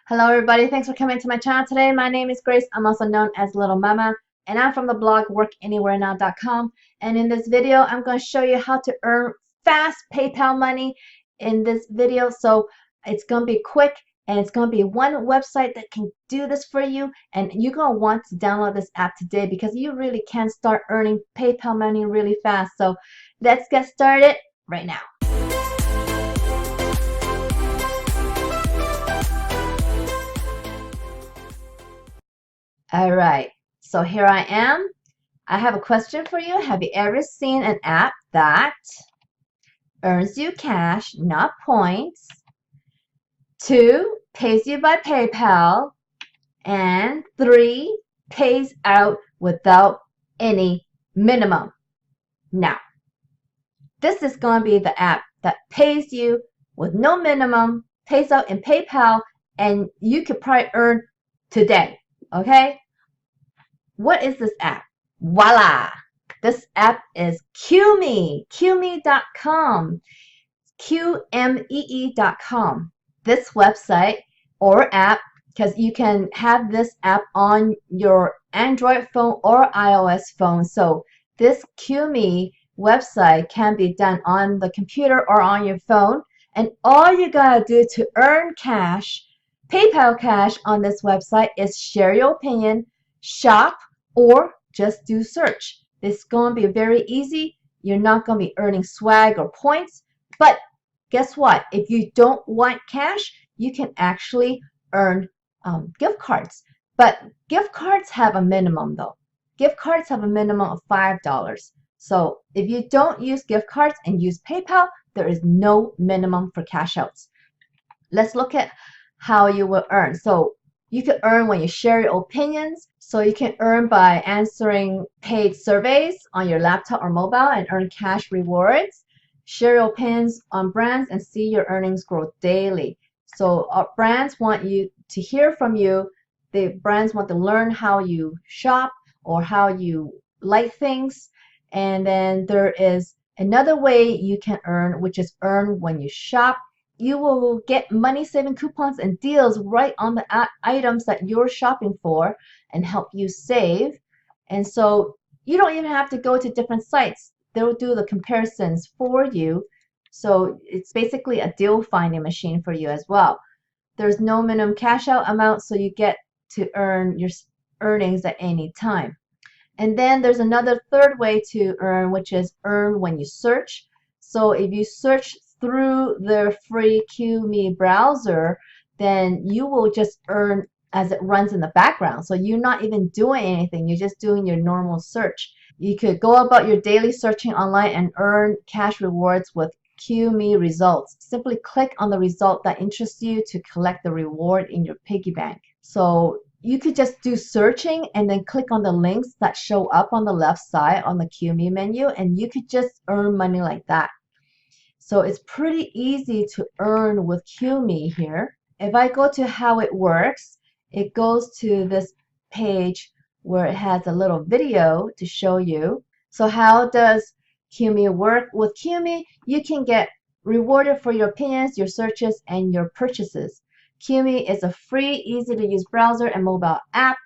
Hello everybody, thanks for coming to my channel today. My name is Grace. I'm also known as Littlemama, and I'm from the blog workanywherenow.com. And in this video, I'm going to show you how to earn fast PayPal money in this video. So it's going to be quick, and it's going to be one website that can do this for you. And you're going to want to download this app today because you really can start earning PayPal money really fast. So let's get started right now. Alright, so here I am. I have a question for you. Have you ever seen an app that earns you cash, not points, 2, pays you by PayPal, and 3, pays out without any minimum? Now, this is going to be the app that pays you with no minimum, pays out in PayPal, and you could probably earn today. Okay? What is this app? Voila! This app is Qmee, Qmee.com, Qmee.com. This website or app, because you can have this app on your Android phone or iOS phone. So this Qmee website can be done on the computer or on your phone. And all you gotta do to earn cash, PayPal cash on this website is share your opinion, shop, or just do search. It's going to be very easy. You're not going to be earning swag or points, but guess what? If you don't want cash, you can actually earn gift cards. But gift cards have a minimum though. Gift cards have a minimum of $5. So if you don't use gift cards and use PayPal, there is no minimum for cash outs. Let's look at how you will earn. So you can earn when you share your opinions. So you can earn by answering paid surveys on your laptop or mobile and earn cash rewards. Share your opinions on brands and see your earnings grow daily. So brands want you to hear from you. The brands want to learn how you shop or how you like things. And then there is another way you can earn, which is earn when you shop. You will get money-saving coupons and deals right on the items that you're shopping for and help you save. And so you don't even have to go to different sites. They'll do the comparisons for you. So it's basically a deal finding machine for you as well. There's no minimum cash out amount, so you get to earn your earnings at any time. And then there's another third way to earn, which is earn when you search. So if you search through the free Qmee browser, then you will just earn as it runs in the background. So you're not even doing anything. You're just doing your normal search. You could go about your daily searching online and earn cash rewards with Qmee results. Simply click on the result that interests you to collect the reward in your piggy bank. So you could just do searching and then click on the links that show up on the left side on the Qmee menu, and you could just earn money like that. So it's pretty easy to earn with Qmee here. If I go to how it works, it goes to this page where it has a little video to show you. So how does Qmee work? With Qmee, you can get rewarded for your opinions, your searches, and your purchases. Qmee is a free, easy-to-use browser and mobile app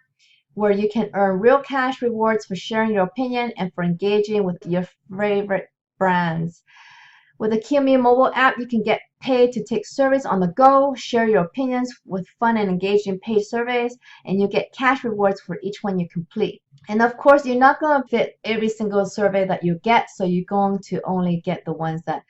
where you can earn real cash rewards for sharing your opinion and for engaging with your favorite brands. With the Qmee mobile app, you can get paid to take surveys on the go, share your opinions with fun and engaging paid surveys, and you get cash rewards for each one you complete. And of course, you're not going to fit every single survey that you get, so you're going to only get the ones that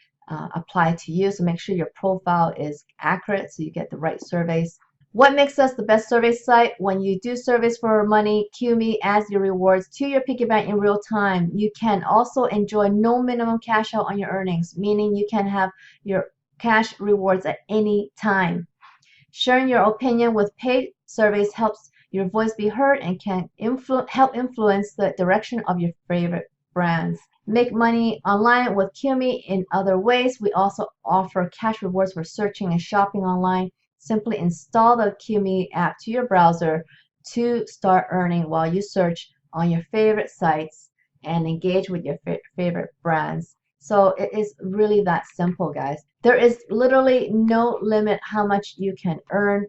apply to you. So make sure your profile is accurate so you get the right surveys. What makes us the best survey site? When you do surveys for money, Qmee adds your rewards to your piggy bank in real time. You can also enjoy no minimum cash out on your earnings, meaning you can have your cash rewards at any time. Sharing your opinion with paid surveys helps your voice be heard and can help influence the direction of your favorite brands. Make money online with Qmee in other ways. We also offer cash rewards for searching and shopping online. Simply install the Qmee app to your browser to start earning while you search on your favorite sites and engage with your favorite brands. So it is really that simple, guys. There is literally no limit how much you can earn,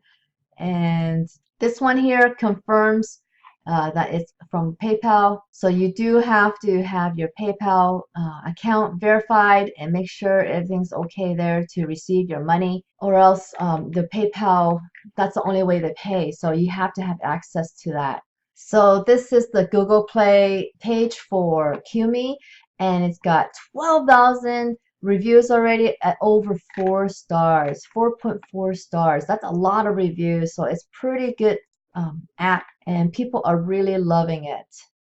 and this one here confirms that it's from PayPal. So you do have to have your PayPal account verified and make sure everything's okay there to receive your money, or else the PayPal, that's the only way they pay. So you have to have access to that. So this is the Google Play page for Qmee, and it's got 12,000 reviews already at over 4 stars, 4.4 stars. That's a lot of reviews, so it's pretty good app, and people are really loving it.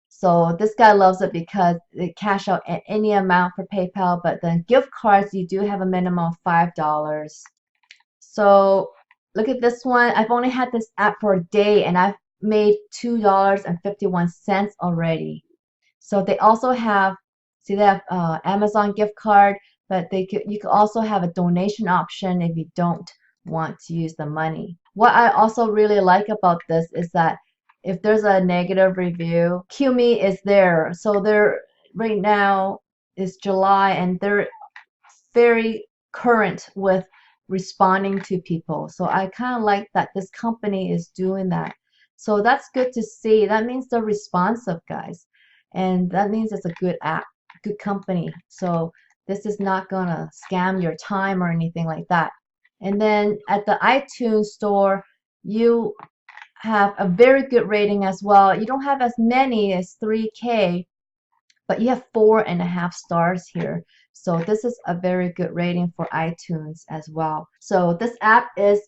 So this guy loves it because they cash out at any amount for PayPal, but then gift cards, you do have a minimum of $5. So look at this one. I've only had this app for a day and I've made $2.51 already. So they also have, see, they have Amazon gift card, but you could also have a donation option if you don't want to use the money. What I also really like about this is that if there's a negative review, Qmee is there. So they're right now is July, and they're very current with responding to people. So I kind of like that this company is doing that. So that's good to see. That means they're responsive, guys. And that means it's a good app, good company. So this is not gonna scam your time or anything like that. And then at the iTunes store, you have a very good rating as well. You don't have as many as 3K, but you have 4.5 stars here. So this is a very good rating for iTunes as well. So this app is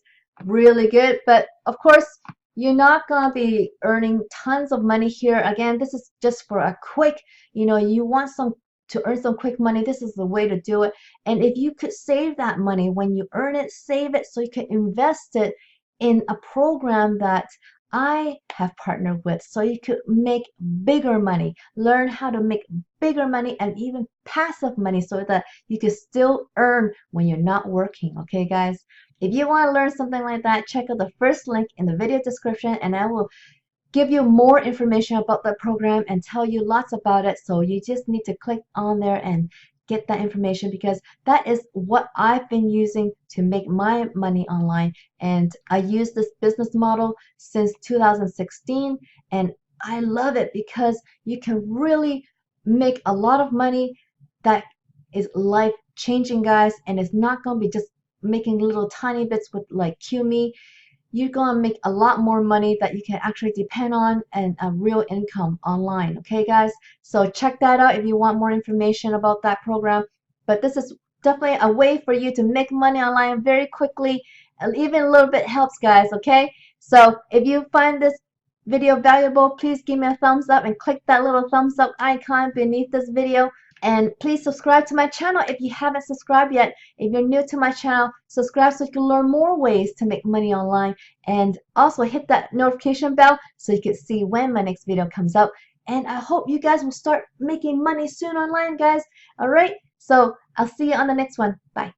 really good, but of course, you're not going to be earning tons of money here. Again, this is just for a quick, you want to earn some quick money. This is the way to do it. And if you could save that money when you earn it, save it so you can invest it in a program that I have partnered with, so you could make bigger money, learn how to make bigger money and even passive money so that you can still earn when you're not working. Okay, guys? If you want to learn something like that, check out the first link in the video description, and I will give you more information about that program and tell you lots about it. So you just need to click on there and get that information, because that is what I've been using to make my money online. And I use this business model since 2016, and I love it because you can really make a lot of money that is life changing, guys. And it's not going to be just making little tiny bits with like Qmee. You're going to make a lot more money that you can actually depend on, and a real income online. Okay, guys? So check that out if you want more information about that program. But this is definitely a way for you to make money online very quickly, and even a little bit helps, guys. Okay? So if you find this video valuable, please give me a thumbs up and click that little thumbs up icon beneath this video. And please subscribe to my channel if you haven't subscribed yet. If you're new to my channel, subscribe so you can learn more ways to make money online. And also hit that notification bell so you can see when my next video comes out. And I hope you guys will start making money soon online, guys. Alright, so I'll see you on the next one. Bye.